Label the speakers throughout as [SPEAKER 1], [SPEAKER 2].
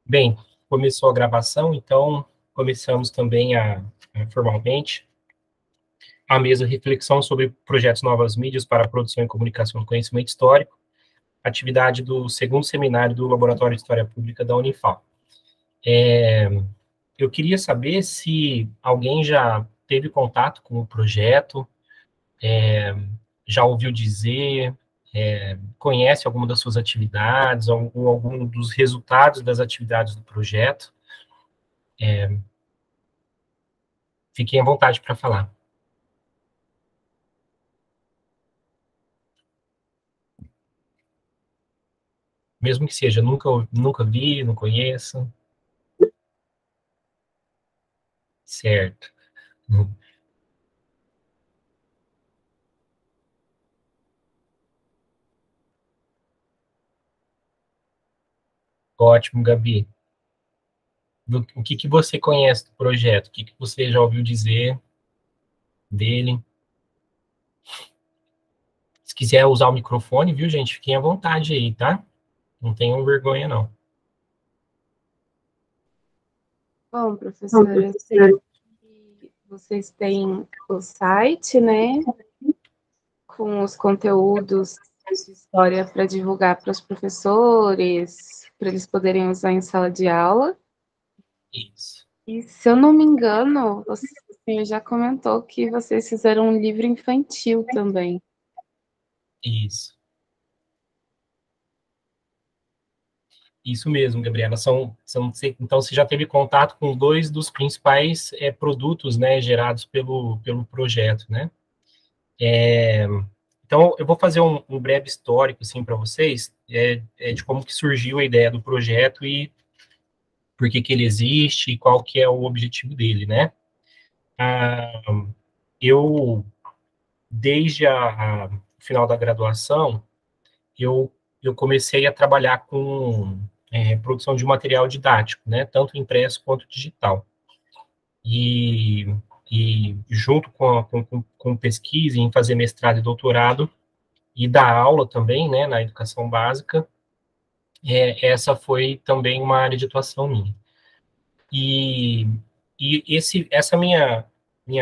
[SPEAKER 1] Bem, começou a gravação, então começamos também formalmente a mesa reflexão sobre projetos novas mídias para a produção e comunicação do conhecimento histórico, atividade do segundo seminário do Laboratório de História Pública da Unifal. Eu queria saber se alguém já teve contato com o projeto, já ouviu dizer, conhece alguma das suas atividades, ou algum dos resultados das atividades do projeto. Fiquem à vontade para falar. Mesmo que seja, nunca vi, não conheço. Certo. Ótimo, Gabi. O que que você conhece do projeto? O que que você já ouviu dizer dele? Se quiser usar o microfone, viu, gente? Fiquem à vontade aí, tá? Não tenham vergonha, não.
[SPEAKER 2] Bom, professora, eu sei que vocês têm o site, né, com os conteúdos de história para divulgar para os professores, para eles poderem usar em sala de aula.
[SPEAKER 1] Isso.
[SPEAKER 2] E, se eu não me engano, você já comentou que vocês fizeram um livro infantil também.
[SPEAKER 1] Isso. Isso mesmo, Gabriela. Então, você já teve contato com dois dos principais produtos, né, gerados pelo projeto, né? Então, eu vou fazer um breve histórico, assim, para vocês, de como que surgiu a ideia do projeto e por que que ele existe e qual que é o objetivo dele, né? Ah, eu, desde o final da graduação, eu, eu comecei a trabalhar com produção de material didático, né? Tanto impresso quanto digital. E, e junto com pesquisa em fazer mestrado e doutorado, e dar aula também, né, na educação básica, essa foi também uma área de atuação minha. E, essa minha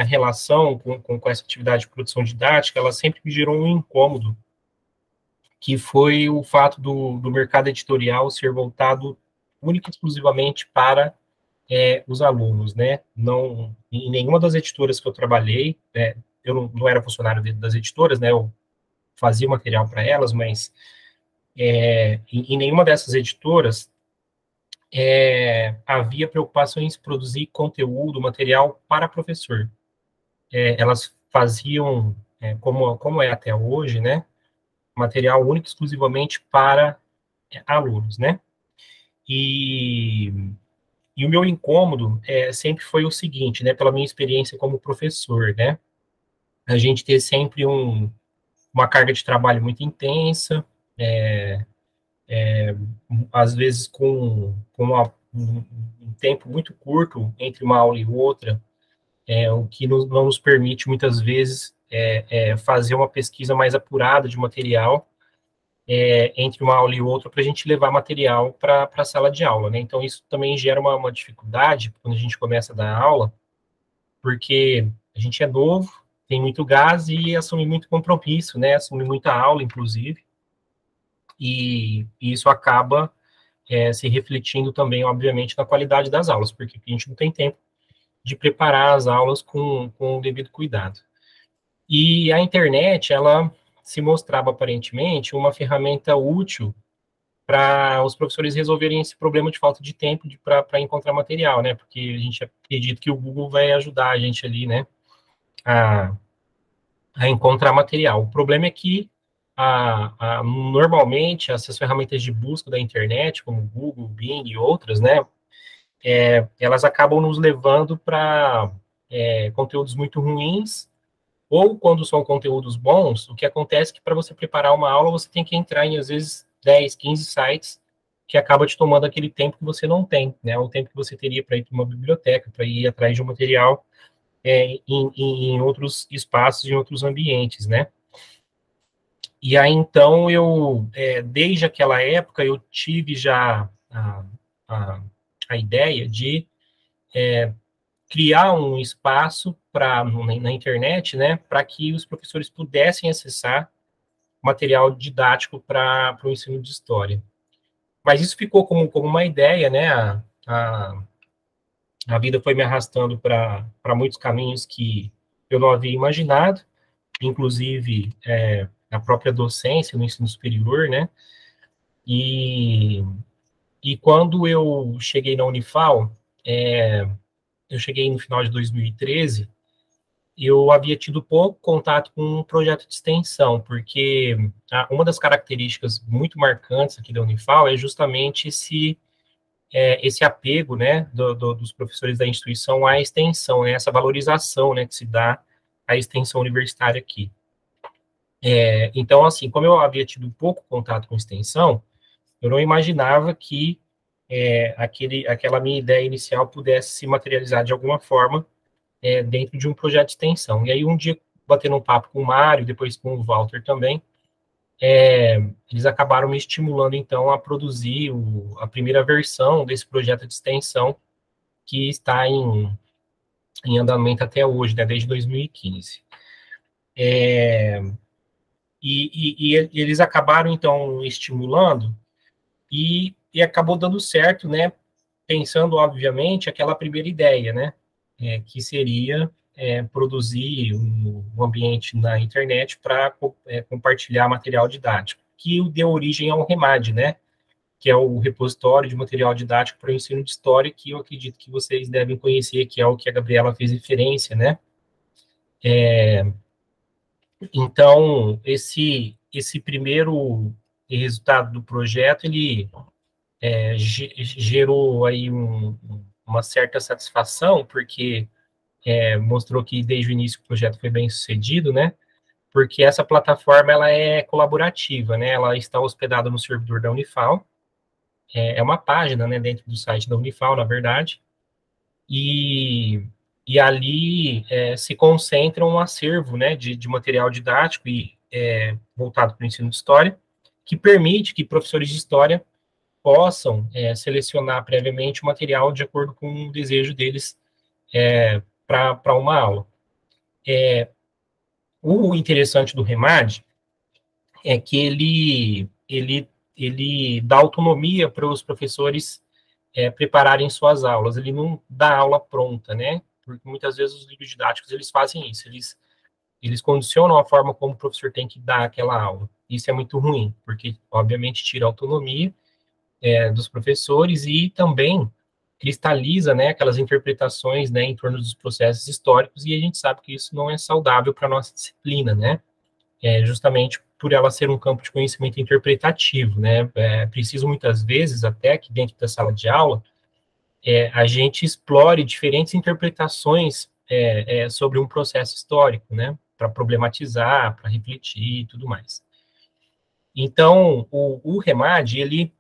[SPEAKER 1] relação com essa atividade de produção didática, ela sempre me gerou um incômodo, que foi o fato do mercado editorial ser voltado única e exclusivamente para os alunos, né? Não, em nenhuma das editoras que eu trabalhei, eu não era funcionário das editoras, né? Eu fazia material para elas, mas em nenhuma dessas editoras havia preocupação em produzir conteúdo, material para professor. Elas faziam, como é até hoje, né, material único exclusivamente para alunos, né? E, e o meu incômodo sempre foi o seguinte, né, pela minha experiência como professor, né? A gente ter sempre uma carga de trabalho muito intensa, às vezes um tempo muito curto entre uma aula e outra, o que não nos permite, muitas vezes, fazer uma pesquisa mais apurada de material entre uma aula e outra para a gente levar material para a sala de aula, né? Então, isso também gera uma dificuldade quando a gente começa a dar aula, porque a gente é novo, tem muito gás e assume muito compromisso, né? Assume muita aula, inclusive, e isso acaba se refletindo também, obviamente, na qualidade das aulas, porque a gente não tem tempo de preparar as aulas com o devido cuidado. E a internet, ela se mostrava, aparentemente, uma ferramenta útil para os professores resolverem esse problema de falta de tempo para encontrar material, né? Porque a gente acredita que o Google vai ajudar a gente ali, né? A, a encontrar material. O problema é que, normalmente, essas ferramentas de busca da internet, como Google, Bing e outras, né? Elas acabam nos levando para conteúdos muito ruins, ou quando são conteúdos bons, o que acontece é que para você preparar uma aula, você tem que entrar em, às vezes, 10, 15 sites, que acaba te tomando aquele tempo que você não tem, né? O tempo que você teria para ir para uma biblioteca, para ir atrás de um material em outros espaços, em outros ambientes, né? E aí, então, desde aquela época, eu tive já a ideia de criar um espaço na internet, né, para que os professores pudessem acessar material didático para o ensino de história. Mas isso ficou como uma ideia, né, a vida foi me arrastando para muitos caminhos que eu não havia imaginado, inclusive a própria docência no ensino superior, né, e quando eu cheguei na Unifal, eu cheguei no final de 2013, eu havia tido pouco contato com um projeto de extensão, porque uma das características muito marcantes aqui da Unifal é justamente esse apego, né, dos professores da instituição à extensão, né, essa valorização, né, que se dá à extensão universitária aqui. Então, assim, como eu havia tido pouco contato com extensão, eu não imaginava que aquela minha ideia inicial pudesse se materializar de alguma forma dentro de um projeto de extensão. E aí, um dia, batendo um papo com o Mário, depois com o Walter também, eles acabaram me estimulando, então, a produzir a primeira versão desse projeto de extensão, que está em andamento até hoje, né, desde 2015. E eles acabaram, então, estimulando, e acabou dando certo, né, pensando, obviamente, aquela primeira ideia, né, que seria produzir um ambiente na internet para compartilhar material didático, que deu origem ao REMAD, né, que é o repositório de material didático para o ensino de história, que eu acredito que vocês devem conhecer, que é o que a Gabriela fez referência, né. Então, esse primeiro resultado do projeto, ele gerou aí uma certa satisfação, porque mostrou que desde o início o projeto foi bem sucedido, né? Porque essa plataforma ela é colaborativa, né? Ela está hospedada no servidor da Unifal, é uma página, né, dentro do site da Unifal, na verdade, e ali se concentra um acervo, né, de material didático e voltado para o ensino de história, que permite que professores de história possam selecionar previamente o material de acordo com o desejo deles para uma aula. O interessante do REMAD é que ele dá autonomia para os professores prepararem suas aulas. Ele não dá aula pronta, né? Porque muitas vezes os livros didáticos eles fazem isso. Eles condicionam a forma como o professor tem que dar aquela aula. Isso é muito ruim, porque obviamente tira a autonomia dos professores e também cristaliza, né, aquelas interpretações, né, em torno dos processos históricos, e a gente sabe que isso não é saudável para a nossa disciplina, né, justamente por ela ser um campo de conhecimento interpretativo, né, preciso muitas vezes até que dentro da sala de aula a gente explore diferentes interpretações sobre um processo histórico, né, para problematizar, para refletir e tudo mais. Então, o REMAD, ele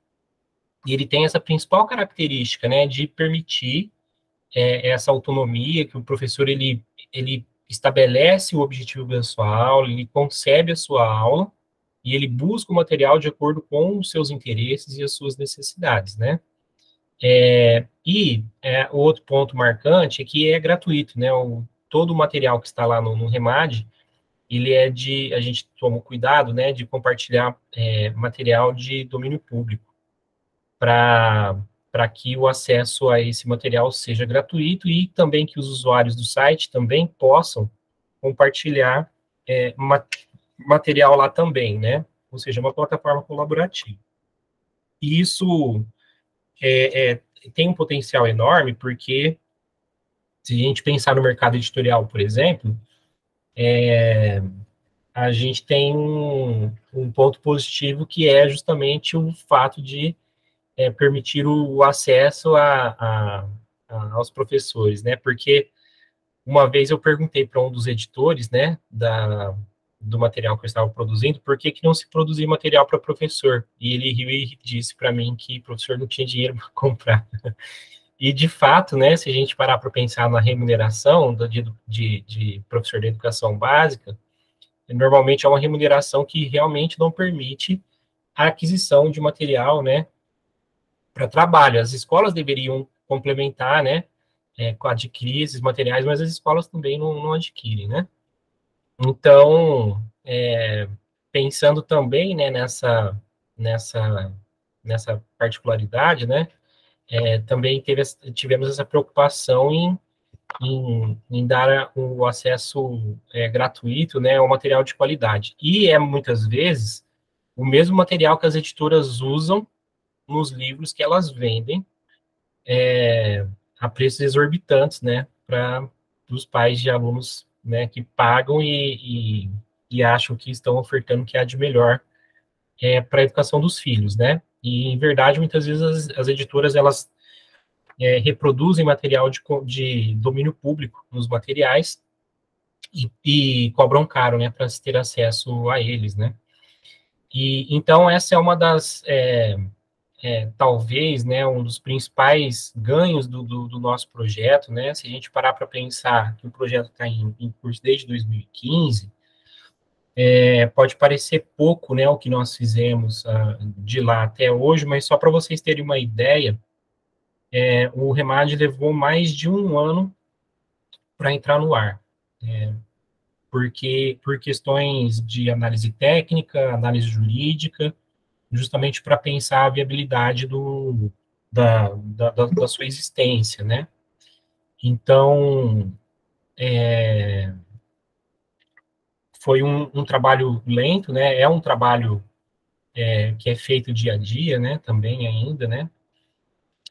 [SPEAKER 1] tem essa principal característica, né, de permitir essa autonomia, que o professor, ele estabelece o objetivo da sua aula, ele concebe a sua aula, e ele busca o material de acordo com os seus interesses e as suas necessidades, né. O outro ponto marcante é que é gratuito, né, todo o material que está lá no REMAD, ele a gente toma cuidado, né, de compartilhar material de domínio público, para que o acesso a esse material seja gratuito e também que os usuários do site também possam compartilhar material lá também, né? Ou seja, uma plataforma colaborativa. E isso tem um potencial enorme, porque se a gente pensar no mercado editorial, por exemplo, a gente tem um ponto positivo que é justamente o fato de permitir o acesso aos professores, né? Porque uma vez eu perguntei para um dos editores, né, do material que eu estava produzindo, por que não se produzia material para professor? E ele riu e disse para mim que o professor não tinha dinheiro para comprar. E, de fato, né, se a gente parar para pensar na remuneração de professor de educação básica, normalmente é uma remuneração que realmente não permite a aquisição de material, né, para trabalho. As escolas deveriam complementar, né, adquirir esses materiais, mas as escolas também não adquirem, né? Então, pensando também, né, nessa, nessa particularidade, né, também tivemos essa preocupação em dar o acesso gratuito, né, ao material de qualidade. E muitas vezes, o mesmo material que as editoras usam nos livros que elas vendem a preços exorbitantes, né, para os pais de alunos, né, que pagam e acham que estão ofertando o que há de melhor para a educação dos filhos, né? E, em verdade, muitas vezes as editoras, elas reproduzem material de domínio público nos materiais e cobram caro, né, para se ter acesso a eles, né? E, então, essa é uma das, talvez, né, um dos principais ganhos do nosso projeto, né? Se a gente parar para pensar que o projeto está em curso desde 2015, pode parecer pouco, né, o que nós fizemos de lá até hoje, mas só para vocês terem uma ideia, o Remade levou mais de um ano para entrar no ar, porque por questões de análise técnica, análise jurídica, justamente para pensar a viabilidade da sua existência, né? Então, foi um trabalho lento, né? É um trabalho que é feito dia a dia, né? Também ainda, né?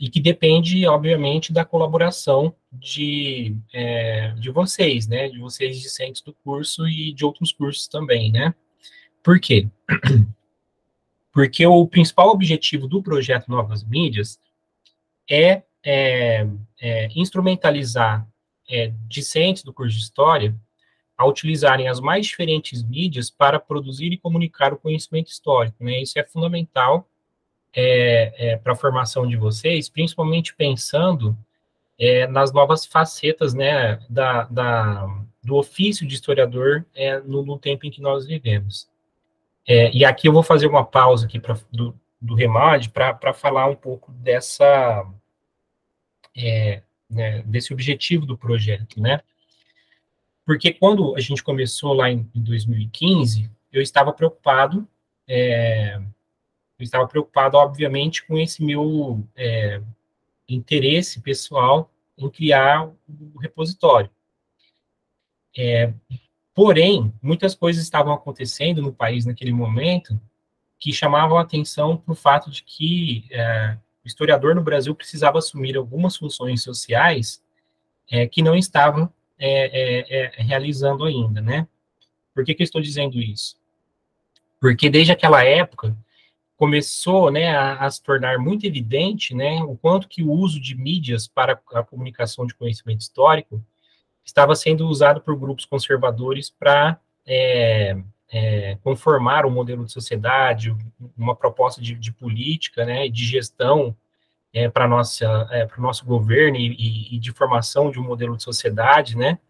[SPEAKER 1] E que depende, obviamente, da colaboração de vocês, né? De vocês discentes do curso e de outros cursos também, né? Por quê? Porque o principal objetivo do projeto Novas Mídias é instrumentalizar discentes do curso de História a utilizarem as mais diferentes mídias para produzir e comunicar o conhecimento histórico, né? Isso é fundamental para a formação de vocês, principalmente pensando nas novas facetas, né, do ofício de historiador no tempo em que nós vivemos. E aqui eu vou fazer uma pausa aqui do Remade para falar um pouco né, desse objetivo do projeto, né? Porque quando a gente começou lá em 2015, obviamente, com esse meu interesse pessoal em criar o repositório. Porém, muitas coisas estavam acontecendo no país naquele momento que chamavam a atenção para o fato de que o historiador no Brasil precisava assumir algumas funções sociais que não estavam realizando ainda, né? Por que eu estou dizendo isso? Porque desde aquela época começou, né, a se tornar muito evidente, né, o quanto que o uso de mídias para a comunicação de conhecimento histórico estava sendo usado por grupos conservadores para conformar um modelo de sociedade, uma proposta de política, né, de gestão para o nosso governo e de formação de um modelo de sociedade, né,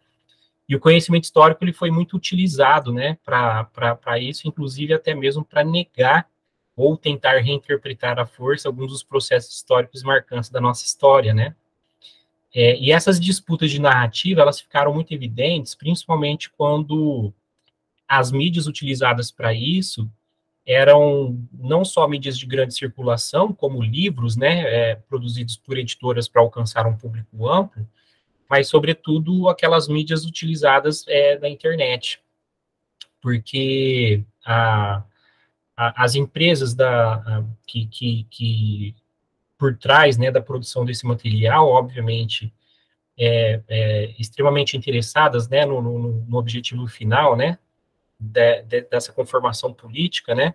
[SPEAKER 1] e o conhecimento histórico ele foi muito utilizado, né, para isso, inclusive até mesmo para negar ou tentar reinterpretar à força alguns dos processos históricos marcantes da nossa história, né. E essas disputas de narrativa, elas ficaram muito evidentes, principalmente quando as mídias utilizadas para isso eram não só mídias de grande circulação, como livros, né, produzidos por editoras para alcançar um público amplo, mas, sobretudo, aquelas mídias utilizadas na internet, porque as empresas que por trás, né, da produção desse material, obviamente, extremamente interessadas, né, no objetivo final, né, dessa conformação política, né,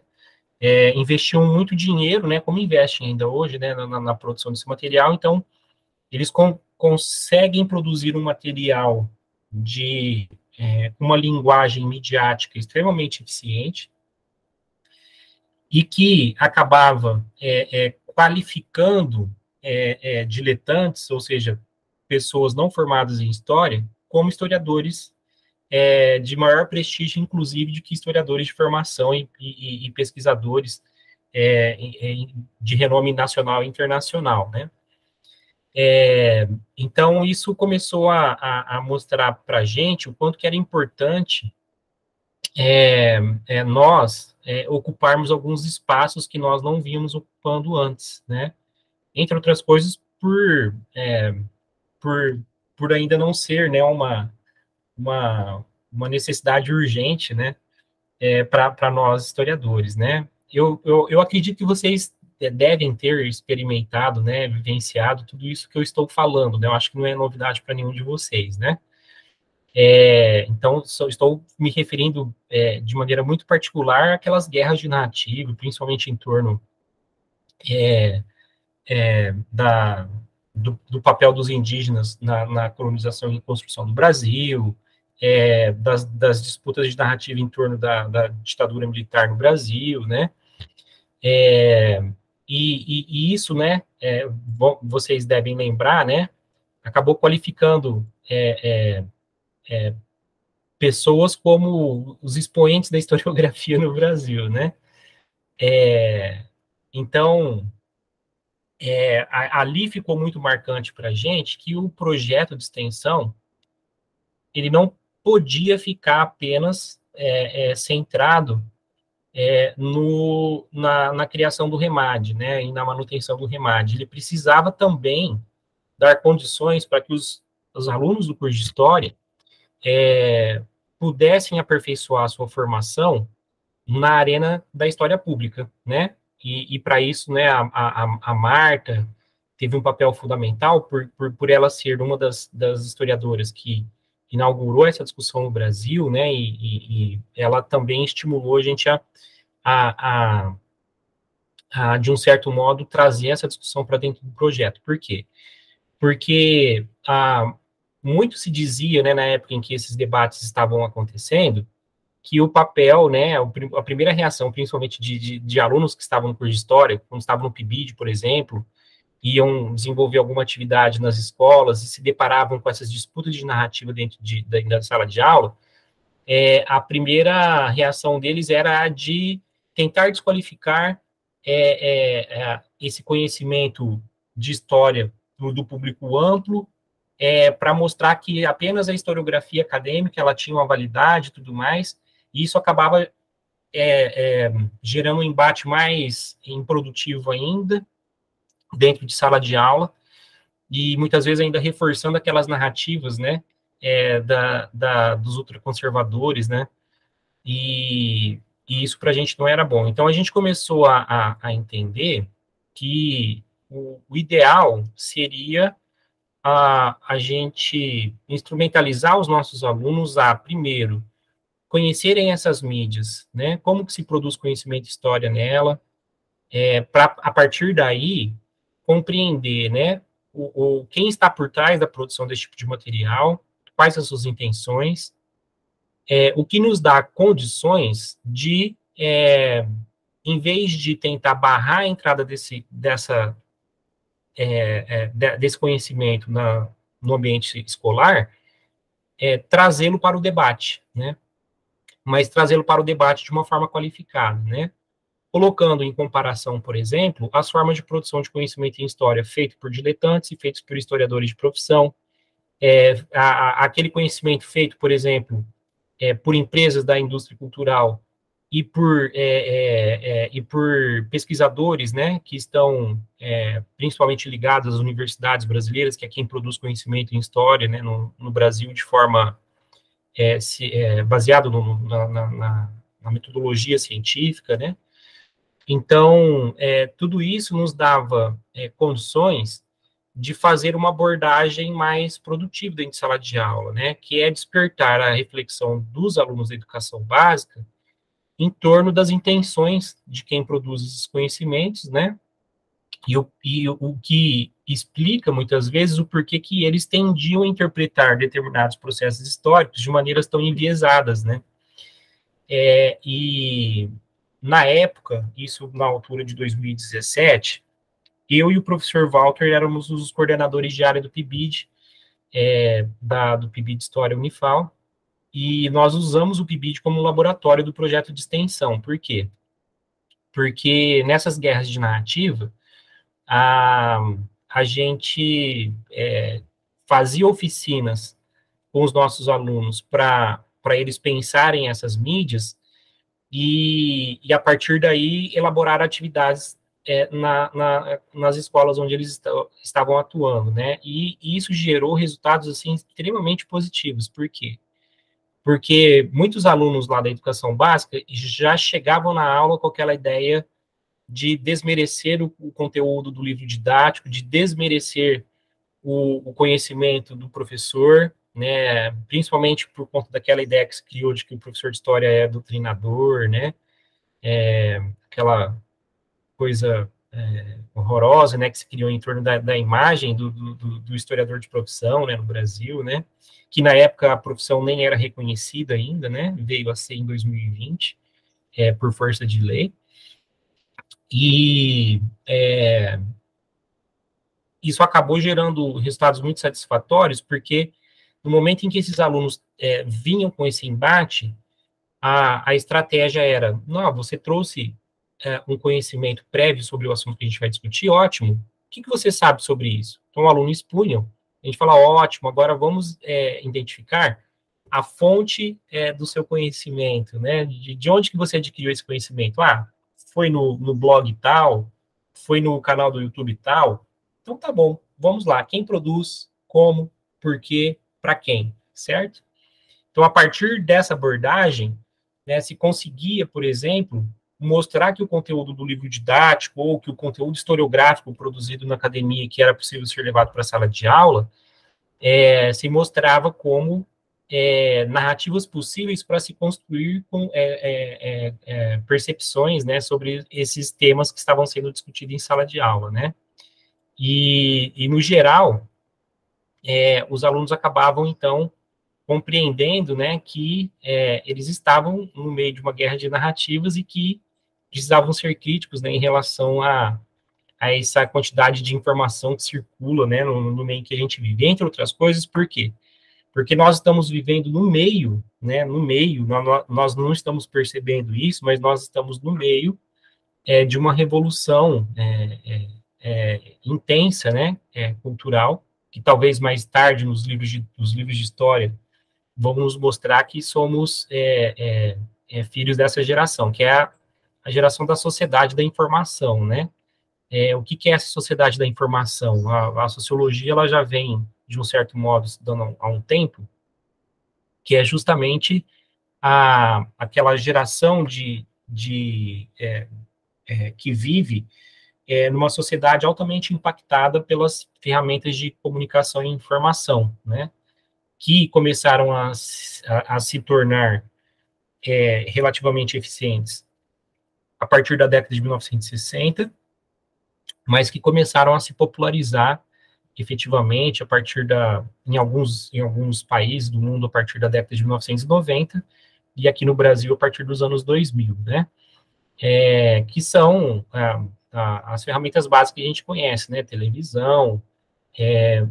[SPEAKER 1] investiam muito dinheiro, né, como investem ainda hoje, né, na produção desse material. Então, eles conseguem produzir um material de uma linguagem midiática extremamente eficiente e que acabava qualificando diletantes, ou seja, pessoas não formadas em história, como historiadores de maior prestígio, inclusive, do que historiadores de formação e pesquisadores de renome nacional e internacional, né? Então, isso começou a mostrar para a gente o quanto que era importante nós ocuparmos alguns espaços que nós não vínhamos ocupando antes, né? Entre outras coisas, por, por ainda não ser, né, uma, uma necessidade urgente, né, para nós historiadores, né? Eu acredito que vocês devem ter experimentado, né, vivenciado tudo isso que eu estou falando, né? Eu acho que não é novidade para nenhum de vocês, né? Então, estou me referindo de maneira muito particular àquelas guerras de narrativa, principalmente em torno da, do papel dos indígenas na colonização e construção do Brasil, das disputas de narrativa em torno da ditadura militar no Brasil, né? E isso, né, vocês devem lembrar, né, acabou qualificando pessoas como os expoentes da historiografia no Brasil, né? Então, ali ficou muito marcante para a gente que o projeto de extensão ele não podia ficar apenas centrado na criação do REMAD, né, e na manutenção do REMAD. Ele precisava também dar condições para que os alunos do curso de História pudessem aperfeiçoar a sua formação na arena da história pública, né? E para isso, né, a Marta teve um papel fundamental por ela ser uma das historiadoras que inaugurou essa discussão no Brasil, né? E ela também estimulou a gente a, de um certo modo, trazer essa discussão para dentro do projeto. Por quê? Porque muito se dizia, né, na época em que esses debates estavam acontecendo, que o papel, né, a primeira reação, principalmente de alunos que estavam no curso de História, quando estavam no PIBID, por exemplo, iam desenvolver alguma atividade nas escolas e se deparavam com essas disputas de narrativa dentro da sala de aula, a primeira reação deles era a de tentar desqualificar esse conhecimento de história do público amplo, para mostrar que apenas a historiografia acadêmica ela tinha uma validade e tudo mais, e isso acabava gerando um embate mais improdutivo ainda, dentro de sala de aula, e muitas vezes ainda reforçando aquelas narrativas, né, dos ultraconservadores, né, e isso para a gente não era bom. Então, a gente começou a entender que o ideal seria a gente instrumentalizar os nossos alunos a, primeiro, conhecerem essas mídias, né? Como que se produz conhecimento e história nela, para, a partir daí, compreender, né? Quem está por trás da produção desse tipo de material, quais as suas intenções, o que nos dá condições de, em vez de tentar barrar a entrada desse conhecimento no ambiente escolar, trazê-lo para o debate, né? Mas trazê-lo para o debate de uma forma qualificada, né? Colocando em comparação, por exemplo, as formas de produção de conhecimento em história feitas por diletantes e feitas por historiadores de profissão, aquele conhecimento feito, por exemplo, por empresas da indústria cultural e por pesquisadores, né, que estão principalmente ligados às universidades brasileiras, que é quem produz conhecimento em história, né, no Brasil de forma baseado na metodologia científica, né. Então, tudo isso nos dava condições de fazer uma abordagem mais produtiva dentro de sala de aula, né, que é despertar a reflexão dos alunos da educação básica em torno das intenções de quem produz esses conhecimentos, né, e o que explica, muitas vezes, o porquê que eles tendiam a interpretar determinados processos históricos de maneiras tão enviesadas, né. E, na época, isso na altura de 2017, eu e o professor Walter éramos os coordenadores de área do PIBID, do PIBID História Unifal, e nós usamos o PIBID como laboratório do projeto de extensão. Por quê? Porque nessas guerras de narrativa, a gente fazia oficinas com os nossos alunos para eles pensarem essas mídias e a partir daí elaborar atividades nas escolas onde eles estavam atuando, né? E isso gerou resultados assim extremamente positivos. Por quê? Porque muitos alunos lá da educação básica já chegavam na aula com aquela ideia de desmerecer o conteúdo do livro didático, de desmerecer o conhecimento do professor, né, principalmente por conta daquela ideia que se criou de que o professor de história é doutrinador, né, aquela coisa horrorosa, né, que se criou em torno da imagem do historiador de profissão, né, no Brasil, né, que na época a profissão nem era reconhecida ainda, né, veio a ser em 2020, por força de lei, e isso acabou gerando resultados muito satisfatórios, porque no momento em que esses alunos vinham com esse embate, a estratégia era, não, você trouxe um conhecimento prévio sobre o assunto que a gente vai discutir, ótimo, o que você sabe sobre isso? Então, o aluno expunha, a gente fala, ótimo, agora vamos identificar a fonte do seu conhecimento, né? De onde que você adquiriu esse conhecimento? Ah, foi no blog tal, foi no canal do YouTube tal, então tá bom, vamos lá, quem produz, como, por quê, para quem, certo? Então, a partir dessa abordagem, né, se conseguia, por exemplo, mostrar que o conteúdo do livro didático ou que o conteúdo historiográfico produzido na academia, que era possível ser levado para a sala de aula, se mostrava como narrativas possíveis para se construir com percepções, né, sobre esses temas que estavam sendo discutidos em sala de aula, né? E no geral, os alunos acabavam, então, compreendendo, né, que eles estavam no meio de uma guerra de narrativas e que precisavam ser críticos, né, em relação a essa quantidade de informação que circula, né, no meio em que a gente vive. Entre outras coisas, por quê? Porque nós estamos vivendo no meio, né, nós não estamos percebendo isso, mas nós estamos no meio de uma revolução intensa, né, cultural, que talvez mais tarde nos livros de história vão nos mostrar que somos filhos dessa geração, que é a geração da sociedade da informação, né? O que é essa sociedade da informação? A sociologia ela já vem, de um certo modo, estudando há um tempo, que é justamente aquela geração que vive numa sociedade altamente impactada pelas ferramentas de comunicação e informação, né? Que começaram a se tornar relativamente eficientes a partir da década de 1960, mas que começaram a se popularizar efetivamente a partir em alguns países do mundo a partir da década de 1990 e aqui no Brasil a partir dos anos 2000, né? Que são as ferramentas básicas que a gente conhece, né? Televisão,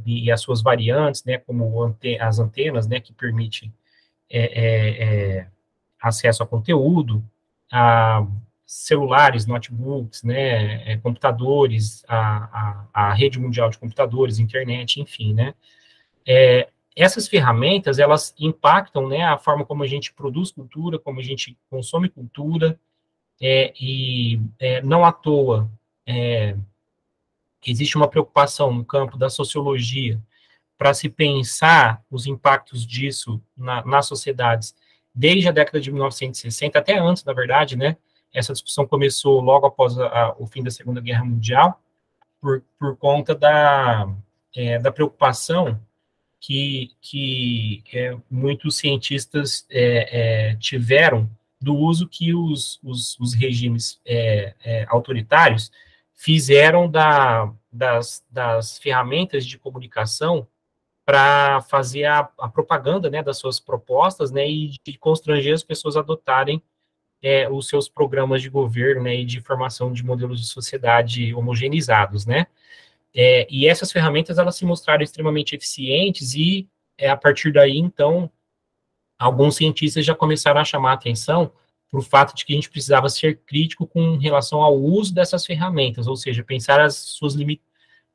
[SPEAKER 1] e as suas variantes, né, como as antenas, né, que permite acesso a conteúdo, a celulares, notebooks, né, computadores, a rede mundial de computadores, internet, enfim, né. Essas ferramentas, elas impactam, né, a forma como a gente produz cultura, como a gente consome cultura, e não à toa, existe uma preocupação no campo da sociologia para se pensar os impactos disso nas sociedades desde a década de 1960, até antes, na verdade, né? Essa discussão começou logo após o fim da Segunda Guerra Mundial, por conta da preocupação que muitos cientistas tiveram do uso que os regimes autoritários fizeram das ferramentas de comunicação para fazer a propaganda, né, das suas propostas, né, e de constranger as pessoas a adotarem os seus programas de governo, né, e de formação de modelos de sociedade homogeneizados, né. E essas ferramentas, elas se mostraram extremamente eficientes e, a partir daí, então, alguns cientistas já começaram a chamar a atenção para o fato de que a gente precisava ser crítico com relação ao uso dessas ferramentas, ou seja, pensar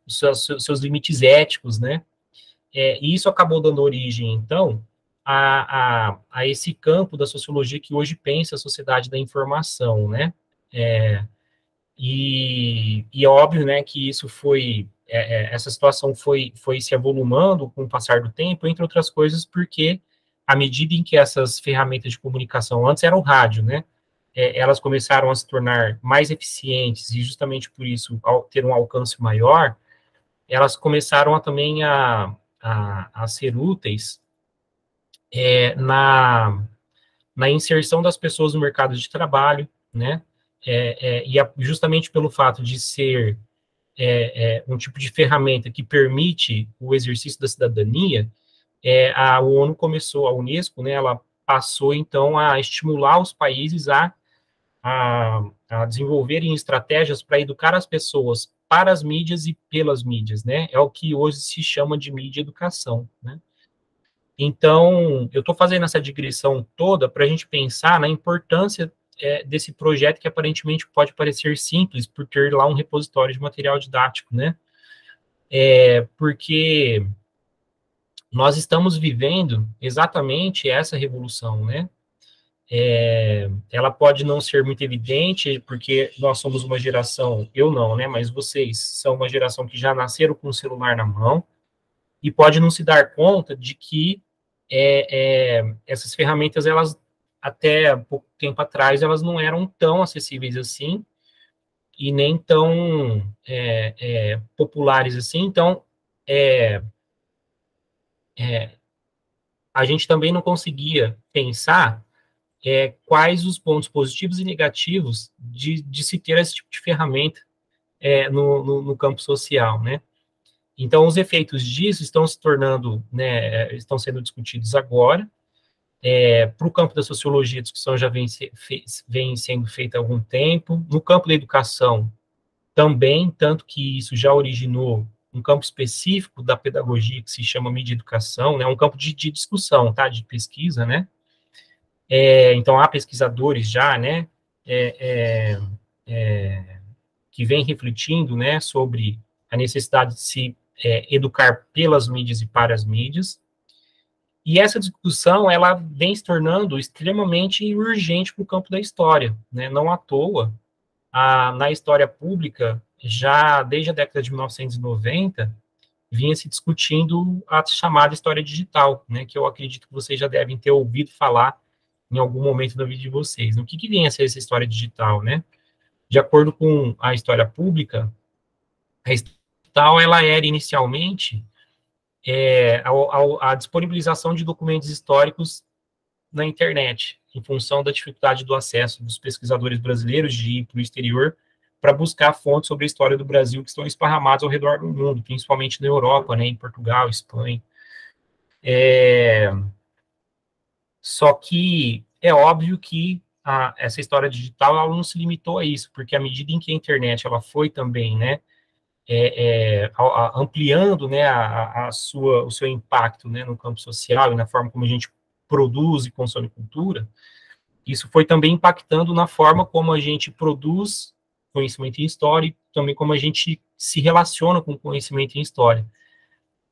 [SPEAKER 1] seus limites éticos, né? E isso acabou dando origem, então, a esse campo da sociologia que hoje pensa a sociedade da informação, né? E é óbvio, né, que isso essa situação foi se avolumando com o passar do tempo, entre outras coisas, porque à medida em que essas ferramentas de comunicação, antes era o rádio, né, elas começaram a se tornar mais eficientes e justamente por isso, ao ter um alcance maior, elas começaram também a ser úteis na inserção das pessoas no mercado de trabalho, né, justamente pelo fato de ser um tipo de ferramenta que permite o exercício da cidadania, a ONU começou, a Unesco, né, ela passou, então, a estimular os países a desenvolverem estratégias para educar as pessoas para as mídias e pelas mídias, né, é o que hoje se chama de mídia educação, né. Então, eu estou fazendo essa digressão toda para a gente pensar na importância desse projeto que aparentemente pode parecer simples por ter lá um repositório de material didático, né? Porque nós estamos vivendo exatamente essa revolução, né? Ela pode não ser muito evidente, porque nós somos uma geração, eu não, né? Mas vocês são uma geração que já nasceram com o celular na mão, e pode não se dar conta de que essas ferramentas, elas, até pouco tempo atrás, elas não eram tão acessíveis assim, e nem tão populares assim. Então, a gente também não conseguia pensar quais os pontos positivos e negativos de se ter esse tipo de ferramenta no campo social, né? Então, os efeitos disso estão se tornando, né, estão sendo discutidos agora. Para o campo da sociologia, a discussão já vem sendo feita há algum tempo. No campo da educação, também, tanto que isso já originou um campo específico da pedagogia que se chama mídia educação, né, um campo de discussão, tá, de pesquisa, né. Então, há pesquisadores já, né, que vêm refletindo, né, sobre a necessidade de se educar pelas mídias e para as mídias. E essa discussão, ela vem se tornando extremamente urgente para o campo da história, né? Não à toa, na história pública, já desde a década de 1990, vinha se discutindo a chamada história digital, né? Que eu acredito que vocês já devem ter ouvido falar em algum momento da vida de vocês. O que vem a ser essa história digital, né? De acordo com a história pública, a história digital, ela era inicialmente a disponibilização de documentos históricos na internet, em função da dificuldade do acesso dos pesquisadores brasileiros de ir para o exterior para buscar fontes sobre a história do Brasil que estão esparramadas ao redor do mundo, principalmente na Europa, né, em Portugal, Espanha. Só que é óbvio que essa história digital, ela não se limitou a isso, porque à medida em que a internet ela foi também, né, ampliando, né, o seu impacto, né, no campo social e na forma como a gente produz e consome cultura, isso foi também impactando na forma como a gente produz conhecimento em história e também como a gente se relaciona com conhecimento em história.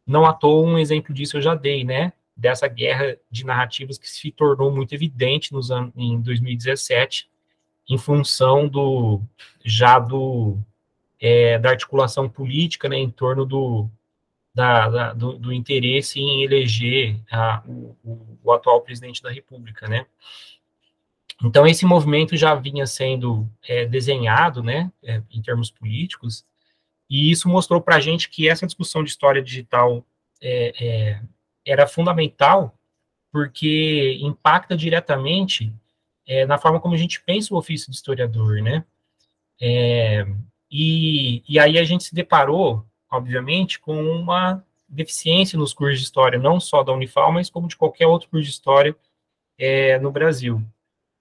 [SPEAKER 1] Não à toa, um exemplo disso eu já dei, né, dessa guerra de narrativas que se tornou muito evidente em 2017, em função da articulação política, né, em torno do interesse em eleger o atual presidente da República, né. Então, esse movimento já vinha sendo desenhado, né, em termos políticos, e isso mostrou para a gente que essa discussão de história digital era fundamental, porque impacta diretamente na forma como a gente pensa o ofício de historiador, né. E aí a gente se deparou, obviamente, com uma deficiência nos cursos de história, não só da Unifal, mas como de qualquer outro curso de história no Brasil.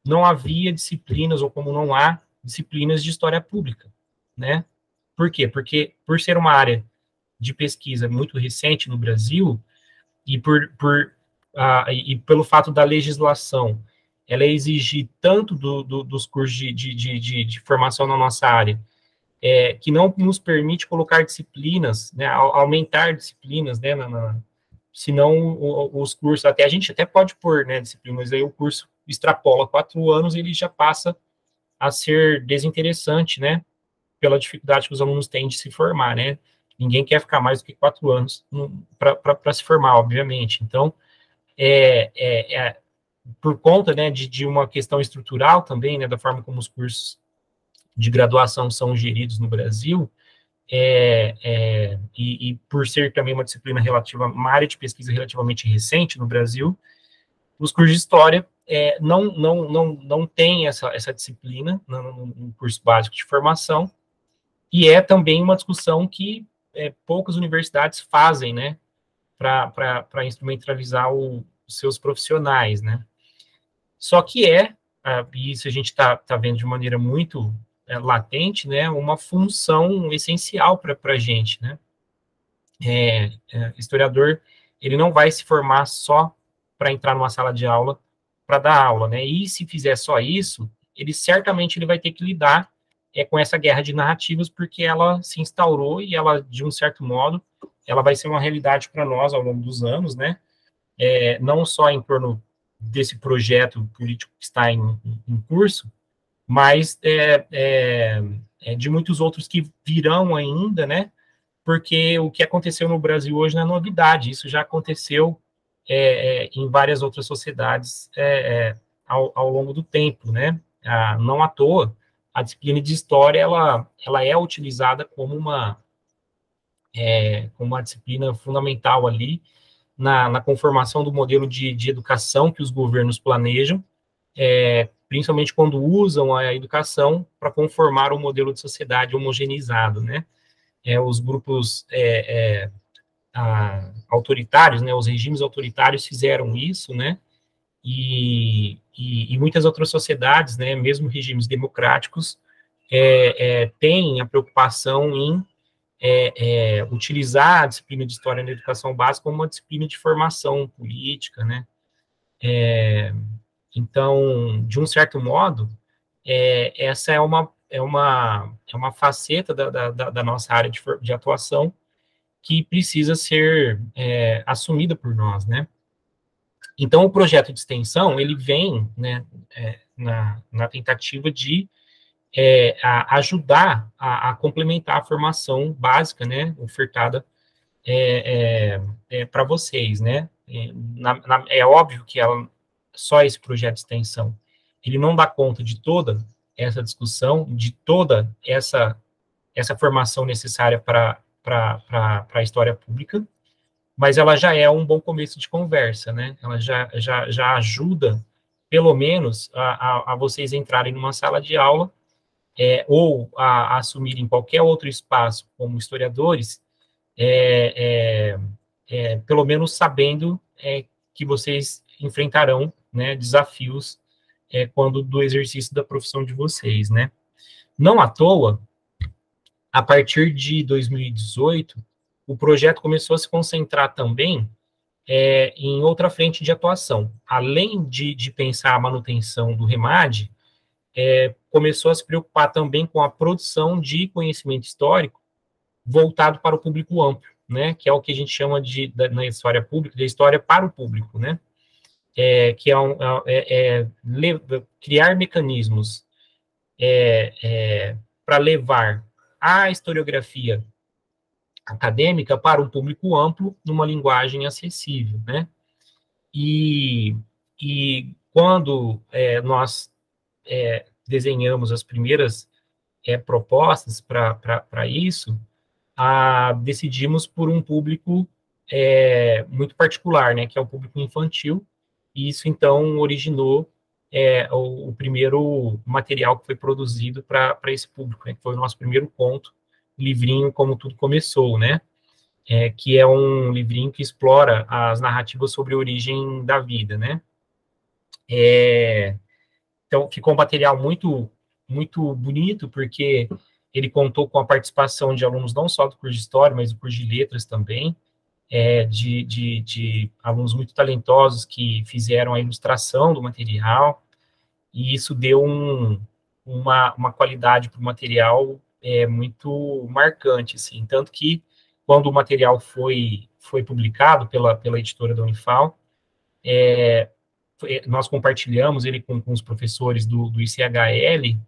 [SPEAKER 1] Não havia disciplinas, ou como não há disciplinas de história pública, né? Por quê? Porque por ser uma área de pesquisa muito recente no Brasil, e pelo fato da legislação ela exigir tanto dos cursos de formação na nossa área, que não nos permite colocar disciplinas, né, aumentar disciplinas, né, senão os cursos, a gente até pode pôr, né, disciplinas, aí o curso extrapola 4 anos e ele já passa a ser desinteressante, né, pela dificuldade que os alunos têm de se formar, né, ninguém quer ficar mais do que 4 anos para se formar, obviamente, então, por conta, né, de uma questão estrutural também, né, da forma como os cursos de graduação são geridos no Brasil, e por ser também uma disciplina uma área de pesquisa relativamente recente no Brasil, os cursos de História não tem essa disciplina no curso básico de formação, e é também uma discussão que poucas universidades fazem, né, para instrumentalizar os seus profissionais, né. Só que e isso a gente está vendo de maneira muito latente, né, uma função essencial para a gente, né. Historiador, ele não vai se formar só para entrar numa sala de aula para dar aula, né, e se fizer só isso, ele certamente vai ter que lidar com essa guerra de narrativas, porque ela se instaurou e ela, de um certo modo, ela vai ser uma realidade para nós ao longo dos anos, né, não só em torno desse projeto político que está em curso, mas de muitos outros que virão ainda, né, porque o que aconteceu no Brasil hoje não é novidade, isso já aconteceu em várias outras sociedades ao longo do tempo, né, não à toa, a disciplina de história, ela é utilizada como uma disciplina fundamental ali, na conformação do modelo de educação que os governos planejam, principalmente quando usam a educação para conformar um modelo de sociedade homogeneizado, né? Os grupos autoritários, né? Os regimes autoritários fizeram isso, né? E muitas outras sociedades, né? Mesmo regimes democráticos, têm a preocupação em utilizar a disciplina de história na educação básica como uma disciplina de formação política, né? Então, de um certo modo, essa é uma faceta da nossa área de atuação que precisa ser assumida por nós, né? Então, o projeto de extensão, ele vem, né, na tentativa de ajudar a complementar a formação básica, né, ofertada para vocês, né? É óbvio que só esse projeto de extensão, ele não dá conta de toda essa discussão, de toda essa formação necessária para a história pública, mas ela já é um bom começo de conversa, né? Ela já ajuda, pelo menos, a vocês entrarem numa sala de aula, ou a assumirem qualquer outro espaço como historiadores, pelo menos sabendo que vocês enfrentarão, né, desafios quando do exercício da profissão de vocês, né? Não à toa, a partir de 2018, o projeto começou a se concentrar também em outra frente de atuação. Além de pensar a manutenção do REMAD, começou a se preocupar também com a produção de conhecimento histórico voltado para o público amplo, né, que é o que a gente chama na história pública, de história para o público, né, que criar mecanismos para levar a historiografia acadêmica para um público amplo, numa linguagem acessível, né, e quando nós desenhamos as primeiras propostas para isso, decidimos por um público muito particular, né, que é o público infantil, e isso, então, originou o primeiro material que foi produzido para esse público, né, que foi o nosso primeiro conto, livrinho Como Tudo Começou, né, que é um livrinho que explora as narrativas sobre a origem da vida, né. Então, ficou um material muito, muito bonito, porque ele contou com a participação de alunos não só do curso de História, mas do curso de Letras também, de alunos muito talentosos que fizeram a ilustração do material, e isso deu uma qualidade para o material muito marcante, assim, tanto que quando o material foi publicado pela editora da Unifal, nós compartilhamos ele com os professores do ICHL,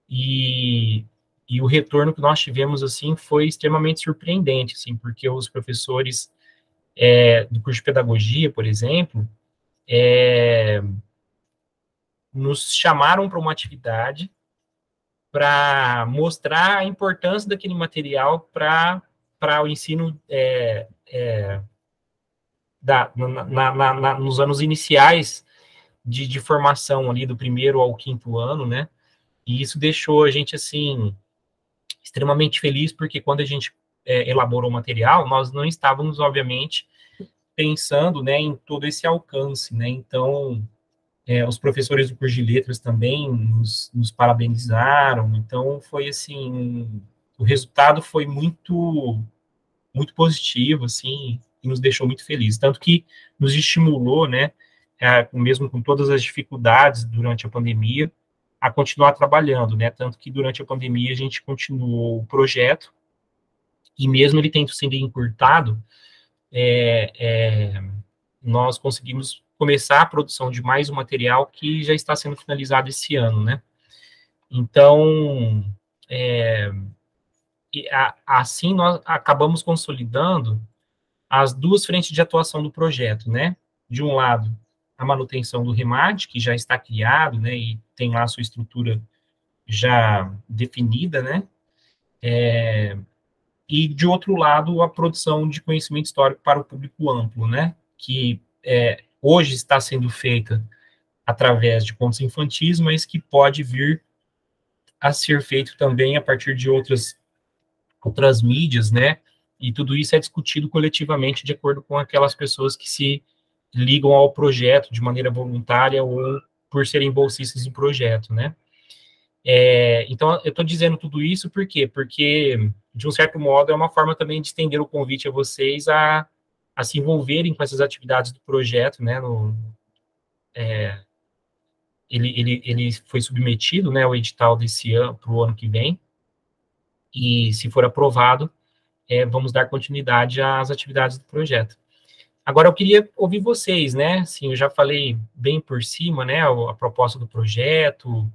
[SPEAKER 1] e, e o retorno que nós tivemos, assim, foi extremamente surpreendente, assim, porque os professores do curso de pedagogia, por exemplo, nos chamaram para uma atividade para mostrar a importância daquele material para o ensino nos anos iniciais de formação ali do primeiro ao quinto ano, né? E isso deixou a gente, assim, extremamente feliz, porque quando a gente elaborou o material, nós não estávamos, obviamente, pensando, né, em todo esse alcance, né? Então, os professores do curso de letras também nos parabenizaram, então foi assim, o resultado foi muito positivo, assim, e nos deixou muito felizes, tanto que nos estimulou, né, mesmo com todas as dificuldades durante a pandemia, a continuar trabalhando, né, tanto que durante a pandemia a gente continuou o projeto, e mesmo ele tendo sido encurtado, nós conseguimos começar a produção de mais um material que já está sendo finalizado esse ano, né? Então, assim nós acabamos consolidando as duas frentes de atuação do projeto, né? De um lado, a manutenção do REMAD, que já está criado, né, e tem lá a sua estrutura já definida, né? E, de outro lado, a produção de conhecimento histórico para o público amplo, né? Que hoje está sendo feita através de contos infantis, mas que pode vir a ser feito também a partir de outras mídias, né? E tudo isso é discutido coletivamente de acordo com aquelas pessoas que se ligam ao projeto de maneira voluntária ou por serem bolsistas do projeto, né? Então, eu estou dizendo tudo isso por quê? Porque, de um certo modo, é uma forma também de estender o convite a vocês a se envolverem com essas atividades do projeto, né? Ele foi submetido, né, ao edital desse ano, para o ano que vem, e se for aprovado, vamos dar continuidade às atividades do projeto. Agora, eu queria ouvir vocês, né, assim, eu já falei bem por cima, né, a proposta do projeto,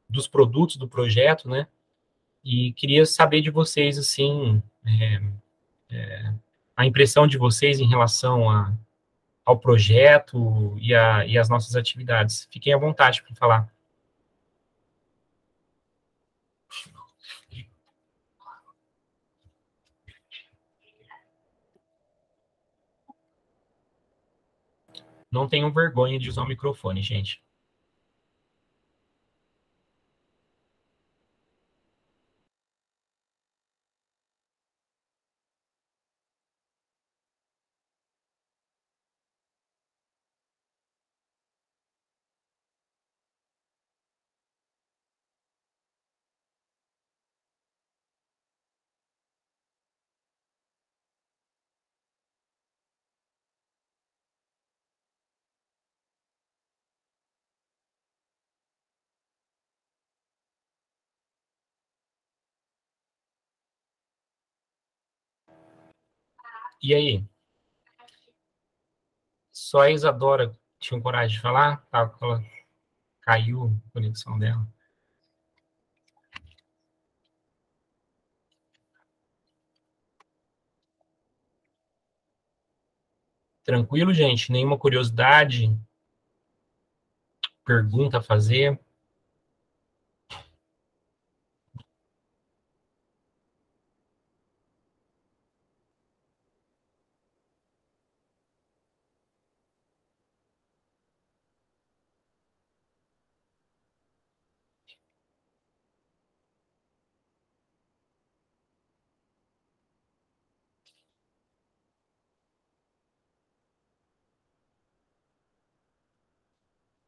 [SPEAKER 1] dos produtos do projeto, né, e queria saber de vocês, assim, a impressão de vocês em relação ao projeto e às nossas atividades. Fiquem à vontade para falar. Não tenham vergonha de usar o microfone, gente. E aí? Só a Isadora tinha coragem de falar? Ela caiu a conexão dela. Tranquilo, gente? Nenhuma curiosidade? Pergunta a fazer?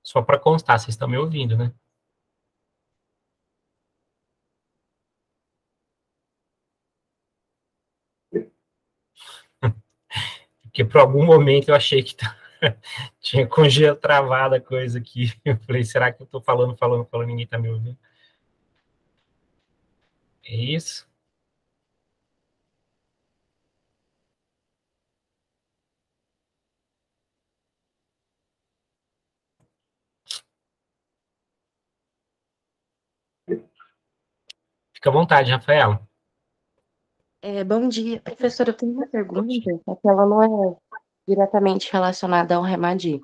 [SPEAKER 1] Só para constar, vocês estão me ouvindo, né? Porque por algum momento eu achei que tinha travado a coisa aqui. Eu falei, será que eu estou falando, ninguém está me ouvindo? É isso. Fica à vontade, Rafaela.
[SPEAKER 3] Bom dia, professora. Eu tenho uma pergunta, só que ela não é diretamente relacionada ao Remadi,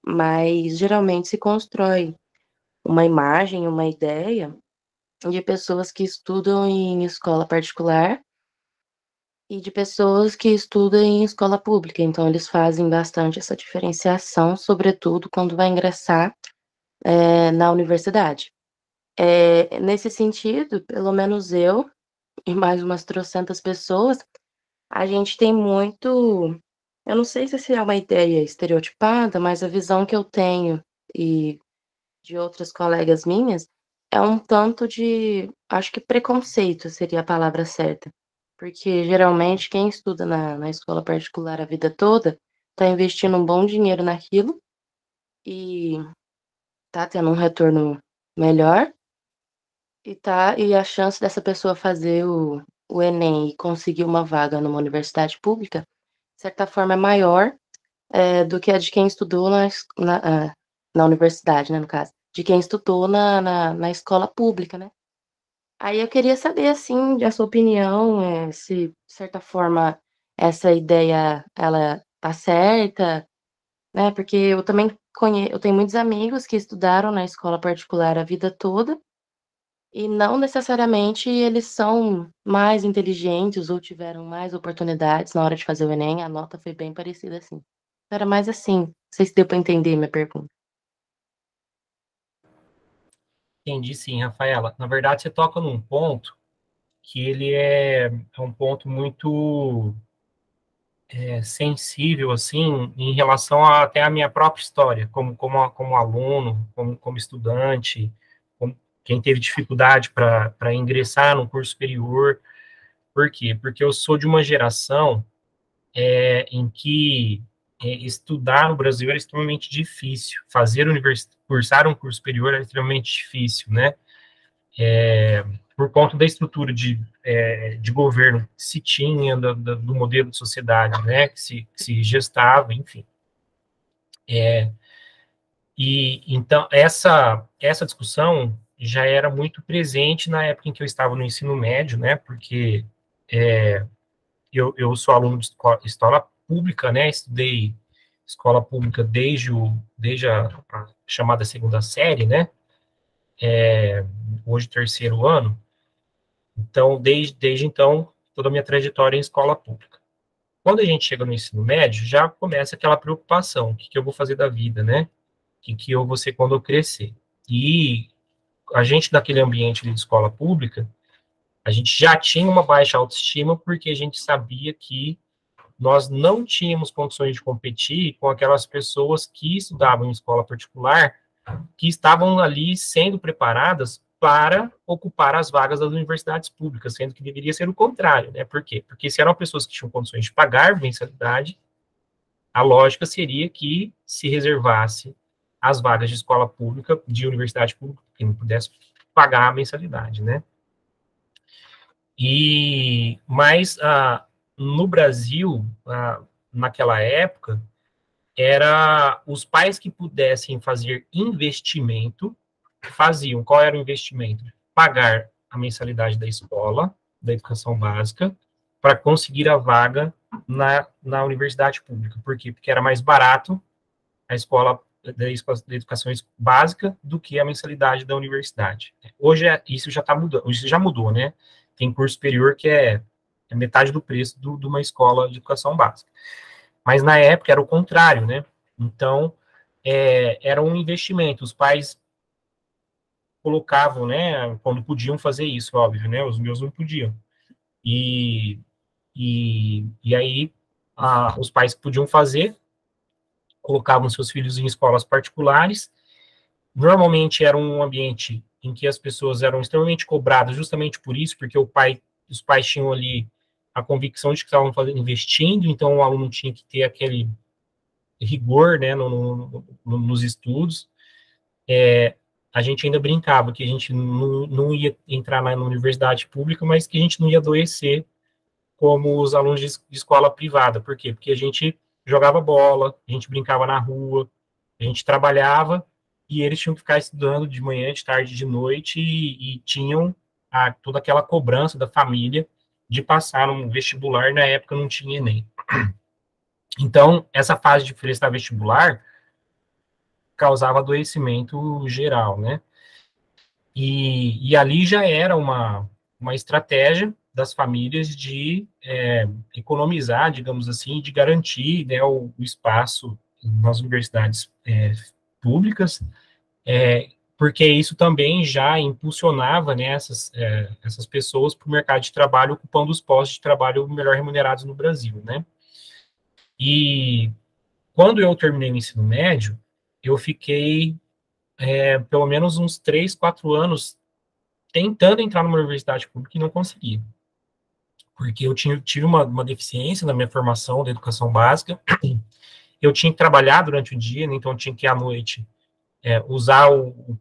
[SPEAKER 3] mas geralmente se constrói uma imagem, uma ideia de pessoas que estudam em escola particular e de pessoas que estudam em escola pública. Então, eles fazem bastante essa diferenciação, sobretudo quando vai ingressar na universidade. Nesse sentido, pelo menos eu e mais umas trocentas pessoas, a gente tem muito. Eu não sei se é uma ideia estereotipada, mas a visão que eu tenho e de outras colegas minhas é um tanto de, acho que preconceito seria a palavra certa. Porque geralmente quem estuda na escola particular a vida toda está investindo um bom dinheiro naquilo e tá tendo um retorno melhor e a chance dessa pessoa fazer o Enem e conseguir uma vaga numa universidade pública, de certa forma, é maior do que a de quem estudou na universidade, né, no caso, de quem estudou na escola pública, né? Aí eu queria saber, assim, a sua opinião, se, de certa forma, essa ideia, ela tá certa, né? Porque eu também eu tenho muitos amigos que estudaram na escola particular a vida toda, e não necessariamente eles são mais inteligentes ou tiveram mais oportunidades na hora de fazer o Enem, a nota foi bem parecida assim. Era mais assim, não sei se deu para entender minha pergunta.
[SPEAKER 1] Entendi sim, Rafaela. Na verdade, você toca num ponto que ele é um ponto muito sensível, assim, em relação até à minha própria história, como aluno, como estudante, como quem teve dificuldade para ingressar no curso superior. Por quê? Porque eu sou de uma geração em que estudar no Brasil era extremamente difícil, cursar um curso superior era extremamente difícil, né? Por conta da estrutura de governo que se tinha, do modelo de sociedade, né, que se gestava, enfim. E então essa discussão já era muito presente na época em que eu estava no ensino médio, né, porque eu sou aluno de escola pública, né, estudei escola pública desde a chamada segunda série, né, hoje terceiro ano. Então, desde então, toda a minha trajetória em escola pública. Quando a gente chega no ensino médio, já começa aquela preocupação, o que eu vou fazer da vida, né? O que eu vou ser quando eu crescer? E a gente, daquele ambiente de escola pública, a gente já tinha uma baixa autoestima porque a gente sabia que nós não tínhamos condições de competir com aquelas pessoas que estudavam em escola particular, que estavam ali sendo preparadas para ocupar as vagas das universidades públicas, sendo que deveria ser o contrário, né? Por quê? Porque se eram pessoas que tinham condições de pagar mensalidade, a lógica seria que se reservasse as vagas de escola pública, de universidade pública, que não pudesse pagar a mensalidade, né? Mas no Brasil, naquela época, era os pais que pudessem fazer investimento, faziam. Qual era o investimento? Pagar a mensalidade da escola, da educação básica, para conseguir a vaga na universidade pública. Por quê? Porque era mais barato a escola da educação básica do que a mensalidade da universidade. Hoje isso já está mudando, hoje já mudou, né? Tem curso superior que é metade do preço de uma escola de educação básica. Mas na época era o contrário, né? Então, era um investimento. Os pais colocavam, né, quando podiam fazer isso, óbvio, né? Os meus não podiam. E, e aí, os pais que podiam fazer, colocavam seus filhos em escolas particulares. Normalmente era um ambiente em que as pessoas eram extremamente cobradas justamente por isso, porque os pais tinham ali a convicção de que estavam investindo, então o aluno tinha que ter aquele rigor, né, nos estudos. a gente ainda brincava que a gente não ia entrar na universidade pública, mas que a gente não ia adoecer como os alunos de escola privada. Por quê? Porque a gente jogava bola, a gente brincava na rua, a gente trabalhava, e eles tinham que ficar estudando de manhã, de tarde, de noite, e tinham toda aquela cobrança da família de passar no vestibular. Na época não tinha Enem. Então, essa fase de prestar vestibular causava adoecimento geral, né? E ali já era uma estratégia das famílias de economizar, digamos assim, de garantir, né, o espaço nas universidades públicas, porque isso também já impulsionava, né, essas pessoas para o mercado de trabalho, ocupando os postos de trabalho melhor remunerados no Brasil, né? E quando eu terminei o ensino médio, eu fiquei pelo menos uns 3, 4 anos tentando entrar numa universidade pública e não conseguia. Porque eu tive uma deficiência na minha formação da educação básica. Eu tinha que trabalhar durante o dia, né, então eu tinha que, à noite, usar o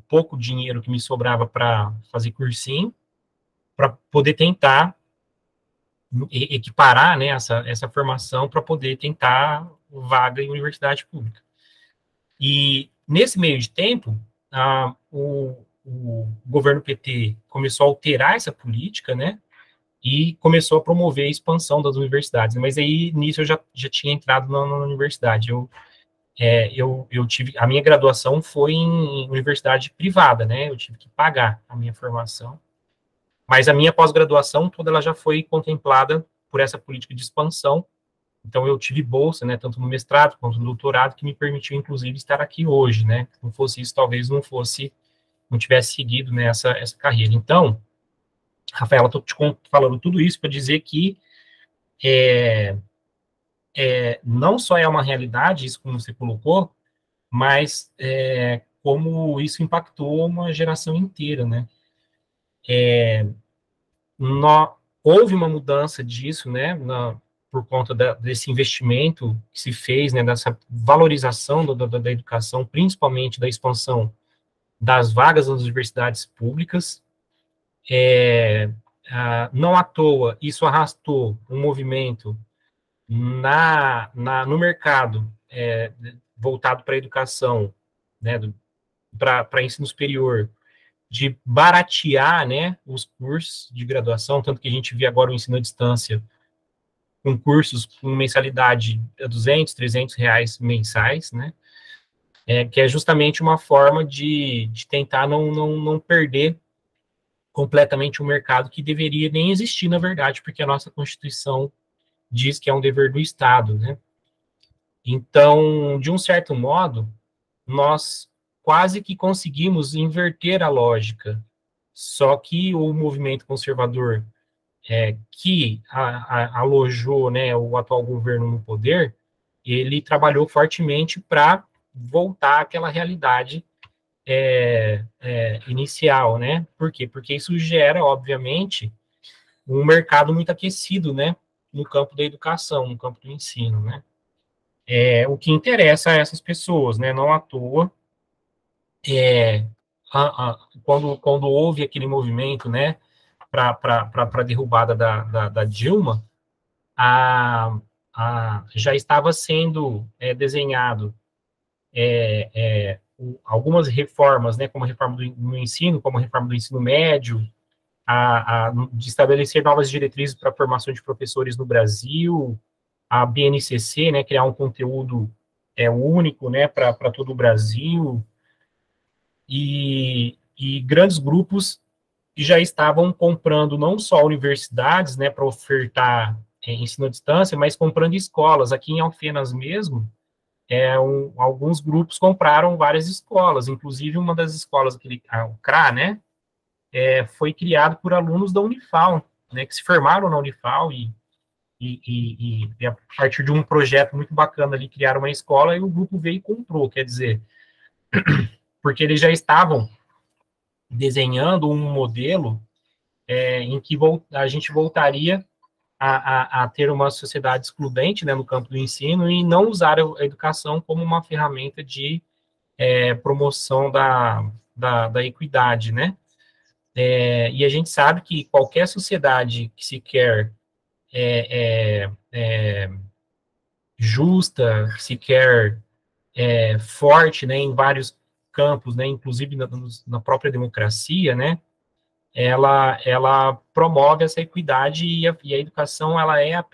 [SPEAKER 1] pouco dinheiro que me sobrava para fazer cursinho, para poder tentar equiparar, né, essa formação para poder tentar vaga em universidade pública. E, nesse meio de tempo, o governo PT começou a alterar essa política, né, e começou a promover a expansão das universidades. Mas aí, nisso, eu já tinha entrado na universidade. Eu tive, a minha graduação foi em universidade privada, né, eu tive que pagar a minha formação, mas a minha pós-graduação toda ela já foi contemplada por essa política de expansão. Então, eu tive bolsa, né, tanto no mestrado quanto no doutorado, que me permitiu, inclusive, estar aqui hoje, né. Se não fosse isso, talvez não tivesse seguido, né, essa carreira. Então, Rafaela, estou te falando tudo isso para dizer que não só é uma realidade, isso como você colocou, mas como isso impactou uma geração inteira, né. Houve uma mudança disso, né, por conta desse investimento que se fez, né, dessa valorização da educação, principalmente da expansão das vagas nas universidades públicas. Não à toa, isso arrastou um movimento no mercado voltado para a educação, né, para ensino superior, de baratear, né, os cursos de graduação, tanto que a gente vê agora o ensino à distância com cursos com mensalidade de R$200, R$300 mensais, né, que é justamente uma forma de tentar não perder completamente um mercado que deveria nem existir, na verdade, porque a nossa Constituição diz que é um dever do Estado, né. Então, de um certo modo, nós quase que conseguimos inverter a lógica, só que o movimento conservador que alojou, né, o atual governo no poder, ele trabalhou fortemente para voltar àquela realidade inicial, né? Por quê? Porque isso gera, obviamente, um mercado muito aquecido, né, no campo da educação, no campo do ensino, né? O que interessa a essas pessoas, né? Não à toa, quando houve aquele movimento, né, para a derrubada da Dilma, já estava sendo desenhado algumas reformas, né, como a reforma do ensino, como a reforma do ensino médio, de estabelecer novas diretrizes para a formação de professores no Brasil, a BNCC, né, criar um conteúdo único, né, para todo o Brasil, e grandes grupos que já estavam comprando não só universidades, né, para ofertar ensino à distância, mas comprando escolas. Aqui em Alfenas mesmo, alguns grupos compraram várias escolas, inclusive uma das escolas, o CRA, né, foi criado por alunos da Unifal, né, que se formaram na Unifal e a partir de um projeto muito bacana ali, criaram uma escola e o grupo veio e comprou, quer dizer, porque eles já estavam desenhando um modelo em que a gente voltaria a ter uma sociedade excludente, né, no campo do ensino e não usar a educação como uma ferramenta de promoção da equidade, né? E a gente sabe que qualquer sociedade que se quer justa, que se quer forte, né, em vários campos, né, inclusive na própria democracia, né, ela promove essa equidade e a educação ela é a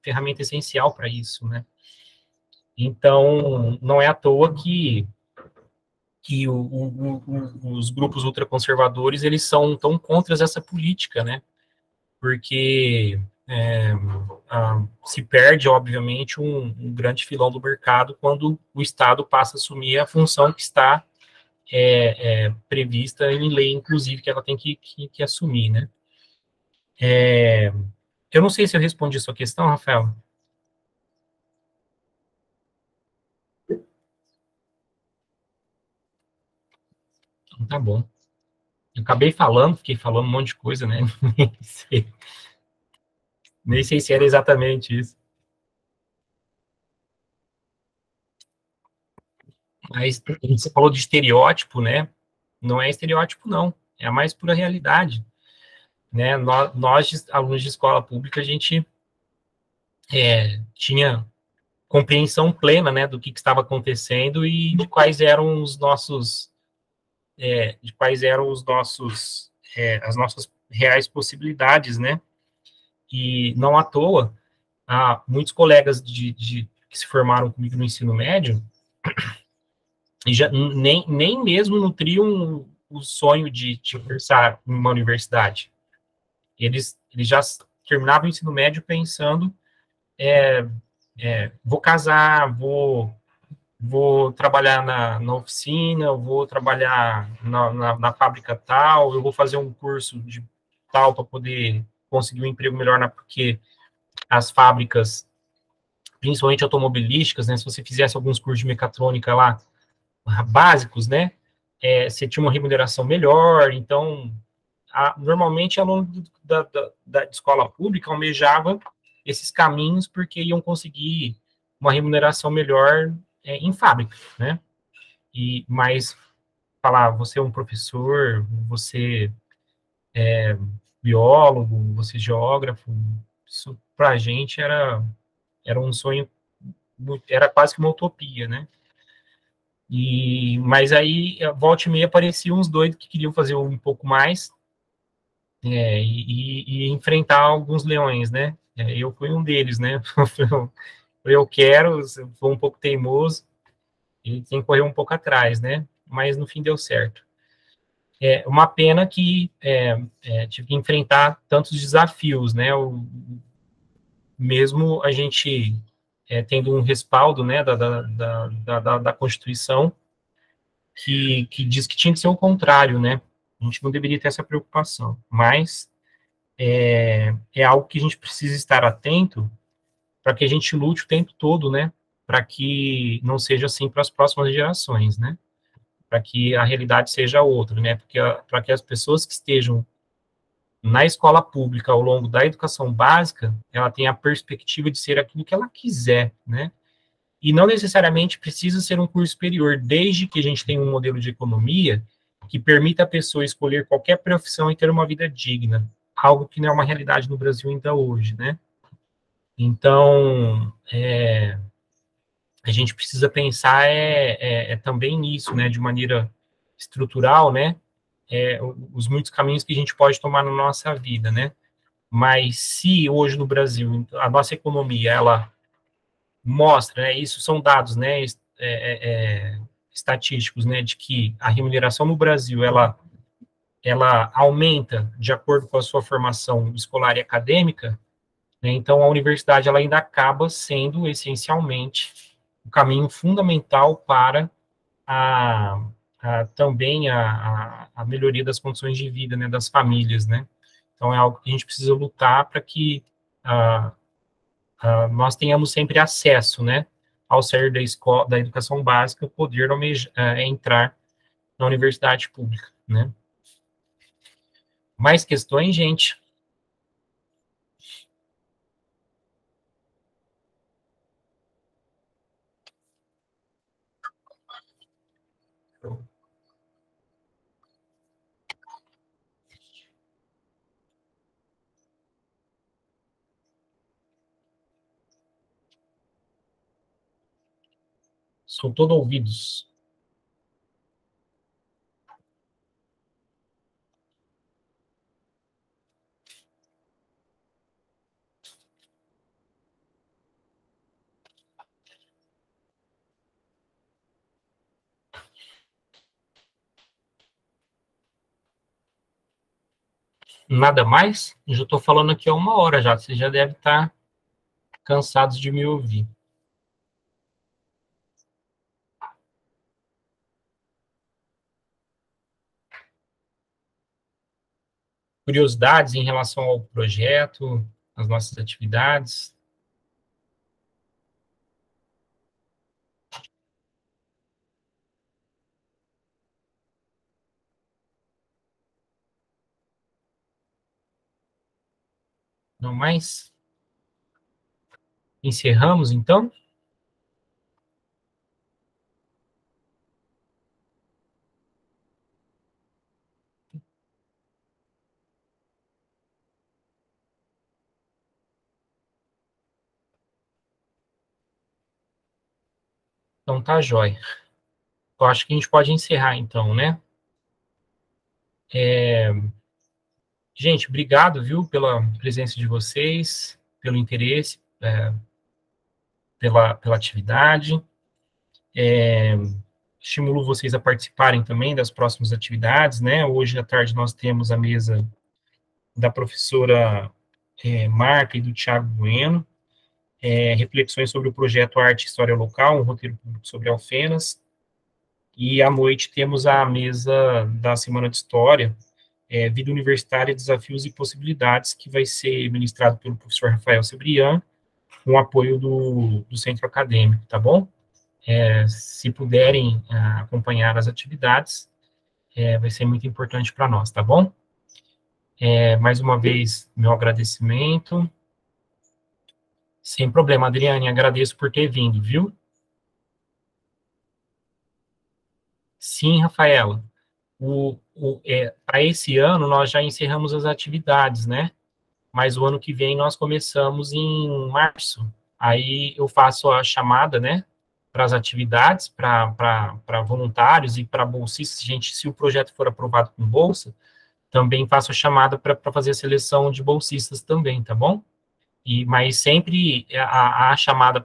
[SPEAKER 1] ferramenta essencial para isso, né? Então, não é à toa que os grupos ultraconservadores eles são tão contra essa política, né? Porque se perde, obviamente, um grande filão do mercado quando o Estado passa a assumir a função que está prevista em lei, inclusive, que ela tem que assumir, né? Eu não sei se eu respondi a sua questão, Rafael. Então, tá bom. Eu acabei falando, fiquei falando um monte de coisa, né? Nem sei se era exatamente isso. Mas você falou de estereótipo, né? Não é estereótipo, não. É a mais pura realidade. Né? Nós, alunos de escola pública, a gente tinha compreensão plena, né, do que estava acontecendo e de quais eram os nossos, as nossas reais possibilidades, né? E não à toa, há muitos colegas que se formaram comigo no ensino médio e já nem mesmo nutriam o sonho de cursar em uma universidade. Eles já terminavam o ensino médio pensando, vou casar, vou trabalhar na oficina, eu vou trabalhar na fábrica tal, eu vou fazer um curso de tal para poder conseguir um emprego melhor, porque as fábricas, principalmente automobilísticas, né, se você fizesse alguns cursos de mecatrônica lá, básicos, né, você tinha uma remuneração melhor, então, normalmente, aluno da escola pública almejava esses caminhos porque iam conseguir uma remuneração melhor em fábrica, né? Mas falar, você é um professor, você é biólogo, você é geógrafo, isso para a gente era um sonho, era quase que uma utopia, né? Mas aí, volta e meia, apareciam uns doidos que queriam fazer um pouco mais, e enfrentar alguns leões, né? Eu fui um deles, né? Eu quero, vou um pouco teimoso, e tem que correr um pouco atrás, né? Mas no fim deu certo. É uma pena que tive que enfrentar tantos desafios, né? Mesmo a gente tendo um respaldo, né, da Constituição, que diz que tinha que ser o contrário, né? A gente não deveria ter essa preocupação, mas é algo que a gente precisa estar atento para que a gente lute o tempo todo, né? Para que não seja assim para as próximas gerações, né? Para que a realidade seja outra, né? Porque para que as pessoas que estejam na escola pública ao longo da educação básica, ela tenha a perspectiva de ser aquilo que ela quiser, né? E não necessariamente precisa ser um curso superior, desde que a gente tenha um modelo de economia que permita a pessoa escolher qualquer profissão e ter uma vida digna, algo que não é uma realidade no Brasil ainda hoje, né? Então, a gente precisa pensar também nisso, né, de maneira estrutural, né, os muitos caminhos que a gente pode tomar na nossa vida, né, mas se hoje no Brasil a nossa economia, ela mostra, né, isso são dados, né, estatísticos, né, de que a remuneração no Brasil, ela aumenta de acordo com a sua formação escolar e acadêmica, né, então a universidade ela ainda acaba sendo essencialmente o caminho fundamental para também a melhoria das condições de vida, né, das famílias, né? Então é algo que a gente precisa lutar para que nós tenhamos sempre acesso, né, ao sair da escola, da educação básica, poder entrar na universidade pública, né? Mais questões, gente? Sou todo ouvidos. Nada mais? Eu já estou falando aqui há 1 hora já. Você já deve estar cansados de me ouvir. Curiosidades em relação ao projeto, às nossas atividades? Não mais? Encerramos, então? Então tá, jóia. Eu acho que a gente pode encerrar, então, né? Gente, obrigado, viu, pela presença de vocês, pelo interesse, pela atividade. Estimulo vocês a participarem também das próximas atividades, né? Hoje à tarde nós temos a mesa da professora Marta e do Thiago Bueno, reflexões sobre o projeto Arte e História Local, um roteiro público sobre Alfenas. E à noite temos a mesa da Semana de História, Vida Universitária, Desafios e Possibilidades, que vai ser ministrado pelo professor Rafael Cebrian, com apoio do Centro Acadêmico, tá bom? Se puderem acompanhar as atividades, vai ser muito importante para nós, tá bom? Mais uma vez, meu agradecimento. Sem problema, Adriane, agradeço por ter vindo, viu? Sim, Rafaela. Para esse ano, nós já encerramos as atividades, né? Mas o ano que vem nós começamos em março. Aí eu faço a chamada, né? Para as atividades, para voluntários e para bolsistas. Gente, se o projeto for aprovado com bolsa, também faço a chamada para fazer a seleção de bolsistas também, tá bom? Mas sempre a chamada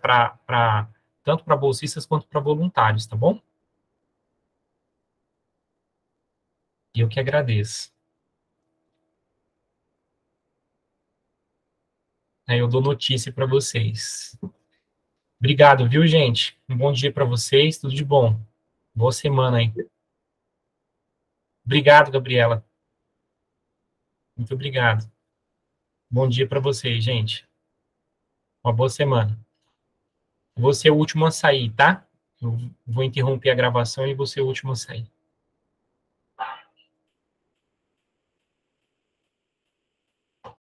[SPEAKER 1] tanto para bolsistas quanto para voluntários, tá bom? E eu que agradeço. Aí eu dou notícia para vocês. Obrigado, viu, gente? Um bom dia para vocês, tudo de bom. Boa semana aí. Obrigado, Gabriela. Muito obrigado. Bom dia para vocês, gente. Uma boa semana. Vou ser o último a sair, tá? Eu vou interromper a gravação e vou ser o último a sair.